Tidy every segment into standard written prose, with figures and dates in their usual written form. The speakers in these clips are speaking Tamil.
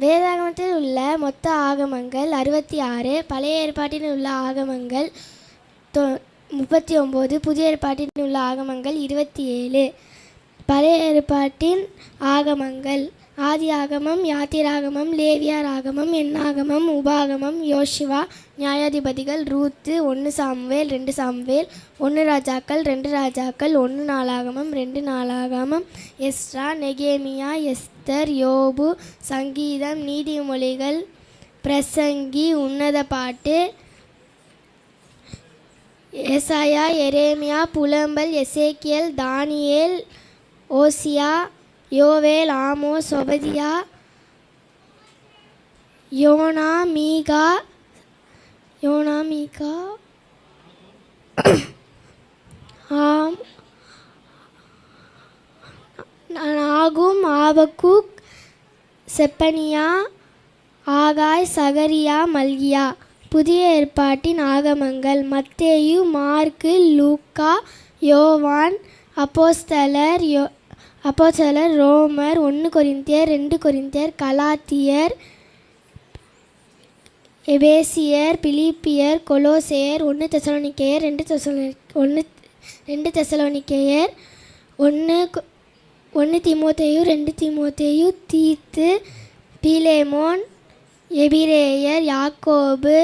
வேதாகமத்தில் உள்ள மொத்த ஆகமங்கள் 66, பழைய ஏற்பாட்டில் உள்ள ஆகமங்கள் 39, புதிய ஏற்பாட்டில் உள்ள ஆகமங்கள் 27. பழைய ஏற்பாட்டின் ஆகமங்கள்: ஆதி ஆகமம், யாத்திராகமம், லேவியார் ஆகமம், எண்ணாகமம், உபாகமம், யோசுவா, நியாயாதிபதிகள், ரூத்து, 1 சாமுவேல், 2 சாமுவேல், 1 ராஜாக்கள், 2 ராஜாக்கள், 1 நாளாகமம், 2 நாளாகமம், எஸ்ரா, நெகேமியா, எஸ்தர், யோபு, சங்கீதம், நீதிமொழிகள், பிரசங்கி, உன்னத பாட்டு, ஏசாயா, எரேமியா, புலம்பல், எசேக்கியேல், தானியேல், ஓசியா, யோவேல், ஆமோஸ், ஒபதியா, யோனா, மீகா, நாகும், ஆபக்கூக், செப்பனியா, ஆகாய், சகரியா, மல்கியா. புதிய ஏற்பாட்டின் ஆகமங்கள்: மத்தேயு, மார்க்கு, லூக்கா, யோவான், அப்போஸ்தலர், ரோமர், 1 கொரிந்தியர், 2 கொரிந்தியர், கலாத்தியர், எபேசியர், பிலிப்பியர், கொலோசேயர், 1 தெசலோனிக்கேயர், 2 தெசலோனிக்கேயர், 1 தீமோத்தேயு, 2 தீமோத்தேயு, தீத்து, பிலேமோன், எபிரேயர், யாக்கோபு,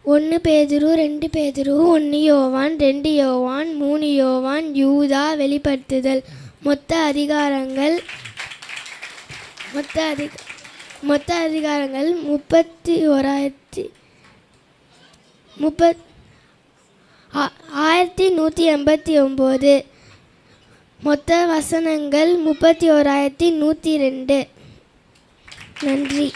1 பேதுரு, 2 பேதுரு, 1 யோவான், 2 யோவான், 3 யோவான், யூதா, வெளிப்படுத்துதல். மொத்த அதிகாரங்கள் 1189. மொத்த வசனங்கள் 31102. நன்றி.